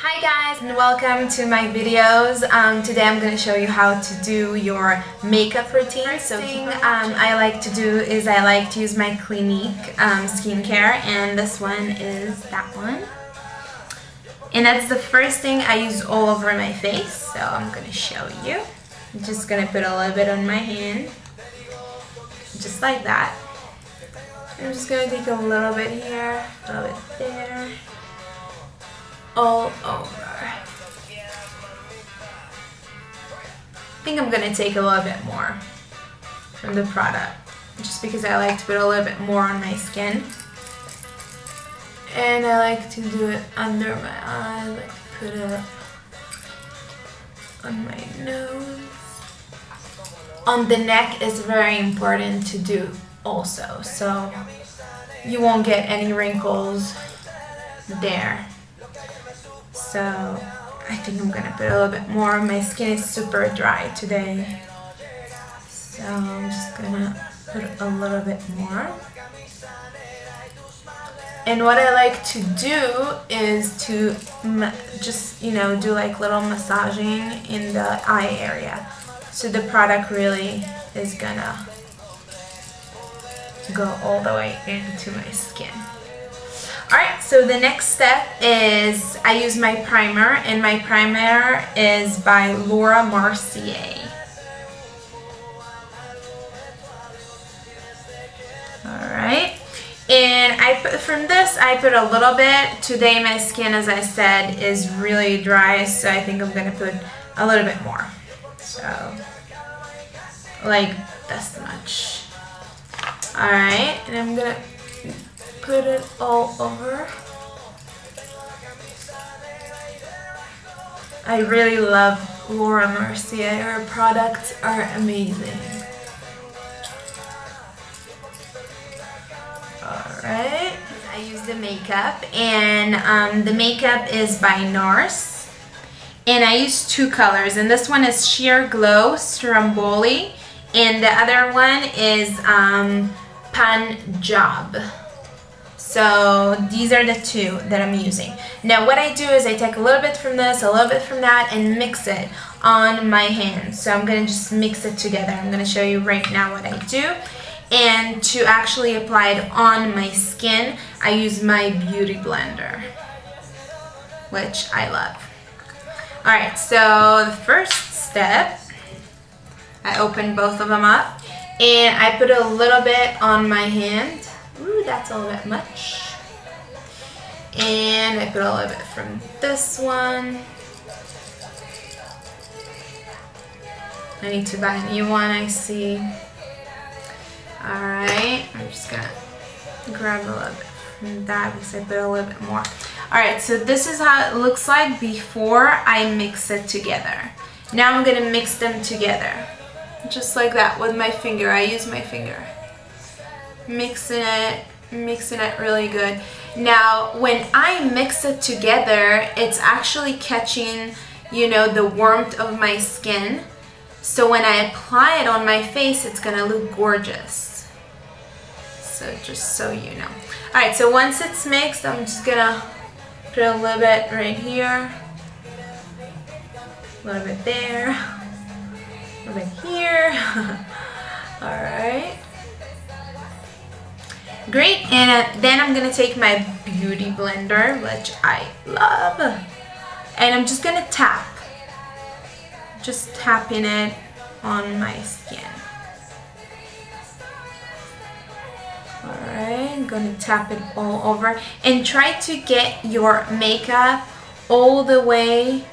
Hi guys and welcome to my videos. Today I'm going to show you how to do your makeup routine. So I like to do is I like to use my Clinique skincare, and this one is that one. And that's the first thing I use all over my face, so I'm going to show you. I'm just going to put a little bit on my hand, just like that. I'm just going to take a little bit here, a little bit there, all over. I think I'm going to take a little bit more from the product, just because I like to put a little bit more on my skin. And I like to do it under my eye, I like to put it on my nose. On the neck is very important to do also, so you won't get any wrinkles there. So I think I'm gonna put a little bit more. My skin is super dry today, so I'm just gonna put a little bit more. And what I like to do is to just, do like little massaging in the eye area. So the product really is gonna go all the way into my skin. Alright, so the next step is I use my primer, and my primer is by Laura Mercier. Alright, and from this I put a little bit. Today my skin, as I said, is really dry, so I think I'm going to put a little bit more. So, like this much. Alright, and I'm going to put it all over. I really love Laura Mercier. Her products are amazing. Alright, I use the makeup, and the makeup is by NARS, and I use two colors, and this one is Sheer Glow Stromboli, and the other one is Punjab. So these are the two that I'm using. Now what I do is I take a little bit from this, a little bit from that, and mix it on my hands. So I'm going to just mix it together. I'm going to show you right now what I do. And to actually apply it on my skin, I use my beauty blender, which I love. Alright, so the first step, I open both of them up, and I put a little bit on my hand. Ooh, that's a little bit much. And I put a little bit from this one. I need to buy a new one, I see. Alright, I'm just gonna grab a little bit from that because I put a little bit more. Alright, so this is how it looks like before I mix it together. Now I'm gonna mix them together. Just like that with my finger. I use my finger. Mixing it really good. Now when I mix it together, it's actually catching, the warmth of my skin. So when I apply it on my face, it's gonna look gorgeous. So just so you know. Alright, so once it's mixed, I'm just gonna put a little bit right here, a little bit there, a little bit here. Alright. Great, and then I'm gonna take my beauty blender, which I love, and I'm just gonna tap. Just tapping it on my skin. Alright, I'm gonna tap it all over, and try to get your makeup all the way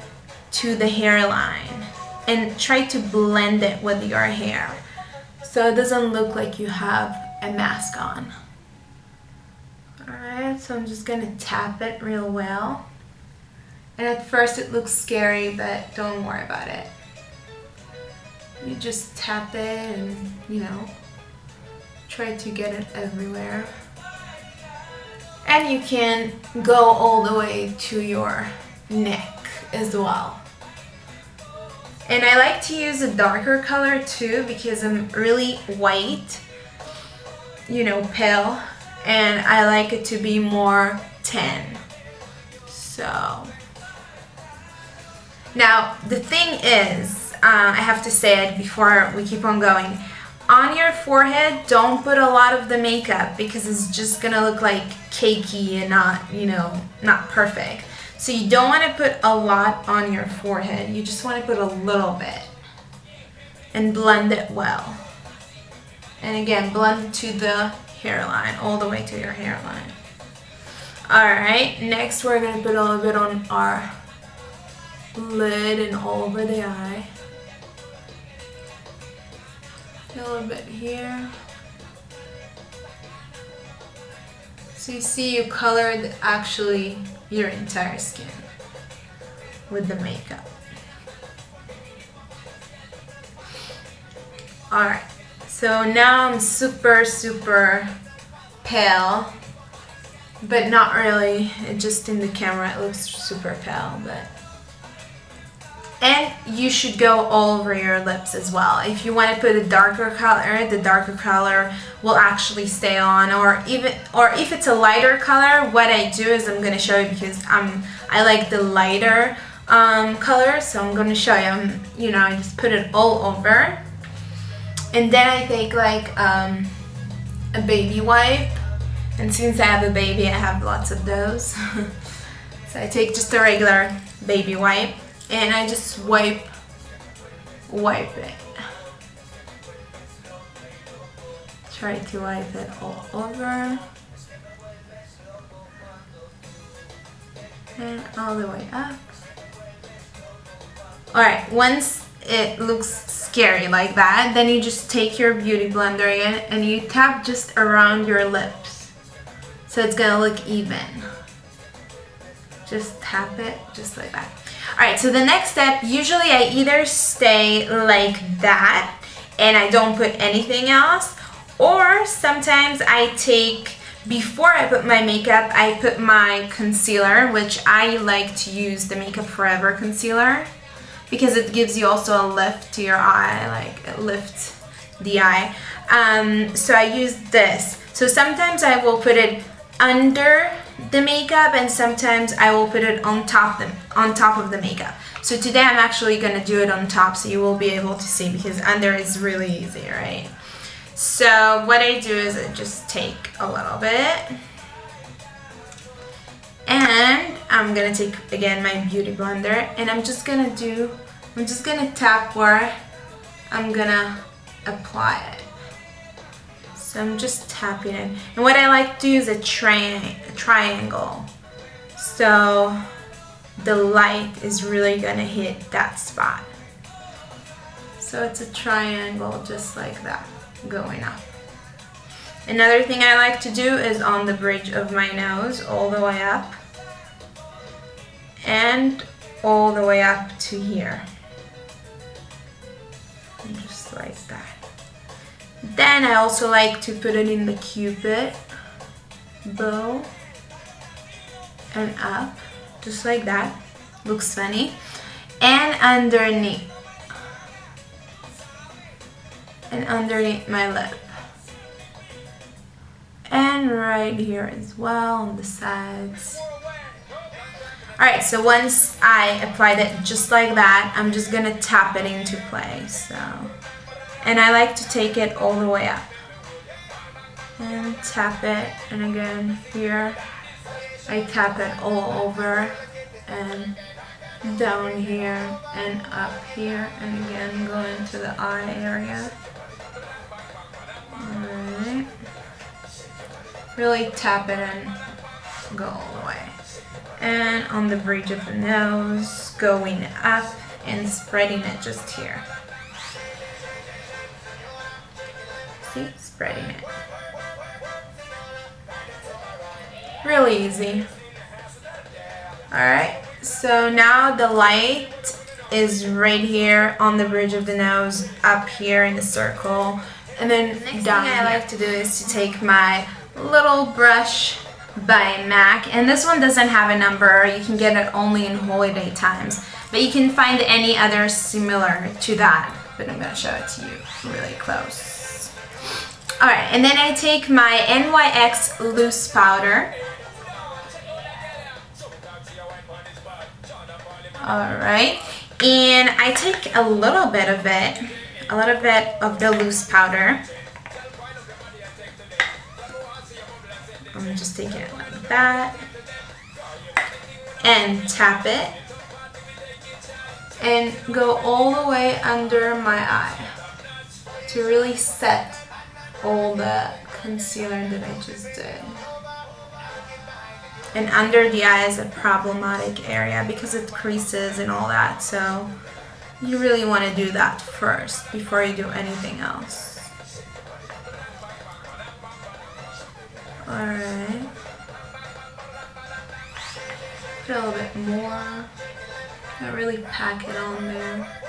to the hairline, and try to blend it with your hair so it doesn't look like you have a mask on. Alright, so I'm just gonna tap it real well. And at first it looks scary, but don't worry about it. You just tap it and, try to get it everywhere. And you can go all the way to your neck as well. And I like to use a darker color too, because I'm really white, pale. And I like it to be more tan. So Now, the thing is, I have to say it before we keep on going. On your forehead, don't put a lot of the makeup because it's just gonna look like cakey and not, you know, not perfect. So you don't want to put a lot on your forehead. You just want to put a little bit and blend it well. And again, blend it to the hairline, all the way to your hairline. Alright, next we're going to put a little bit on our lid and all over the eye. A little bit here. So you see you colored actually your entire skin with the makeup. Alright, so now I'm super pale, but not really. Just in the camera it looks super pale, but... And you should go all over your lips as well. If you want to put a darker color, the darker color will actually stay on. Or if it's a lighter color, what I do is I'm going to show you because I like the lighter color. So I'm going to show you. You know, I just put it all over. And then I take like a baby wipe. And since I have a baby, I have lots of those. So I take just a regular baby wipe. And I just wipe it. Try to wipe it all over. And all the way up. Alright, once it looks scary like that, then you just take your beauty blender again and you tap just around your lips. So it's gonna look even. Just tap it just like that. Alright, so the next step, usually I either stay like that and I don't put anything else, or sometimes I take, before I put my makeup, I put my concealer, which I like to use the Makeup Forever concealer because it gives you also a lift to your eye, like it lifts the eye. So I use this. So sometimes I will put it under the makeup and sometimes I will put it on top of the makeup. So today I'm actually going to do it on top so you will be able to see because under is really easy, right? So what I do is I just take a little bit and I'm going to take again my beauty blender and I'm just going to tap where I'm going to apply it. So I'm just tapping it. And what I like to do is a triangle. So the light is really going to hit that spot. So it's a triangle just like that, going up. Another thing I like to do is on the bridge of my nose, all the way up. And all the way up to here. And just like that. Then I also like to put it in the Cupid bow and up, just like that. Looks funny. And underneath. And underneath my lip. And right here as well on the sides. Alright, so once I applied it just like that, I'm just gonna tap it into place. And I like to take it all the way up. And tap it, and again here, I tap it all over, and down here, and up here, and again go into the eye area. Alright. Really tap it and go all the way. And on the bridge of the nose, going up and spreading it just here. See, spreading it. Really easy. Alright, so now the light is right here on the bridge of the nose, up here in the circle, and then next down thing I like to do is to take my little brush by MAC, and this one doesn't have a number, you can get it only in holiday times, but you can find any other similar to that, but I'm going to show it to you really close. Alright, and then I take my NYX loose powder. Alright, And I take a little bit of the loose powder. I'm just taking it like that and tap it and go all the way under my eye to really set all the concealer that I just did. And under the eye is a problematic area because it creases and all that, so you really want to do that first before you do anything else. Alright. Put a little bit more. Not really pack it on there.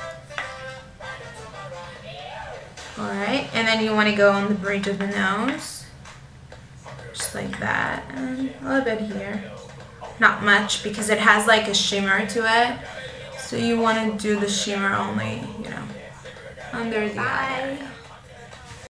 Alright, and then you want to go on the bridge of the nose. Just like that. And a little bit here. Not much because it has like a shimmer to it. So you want to do the shimmer only, you know, under the eye.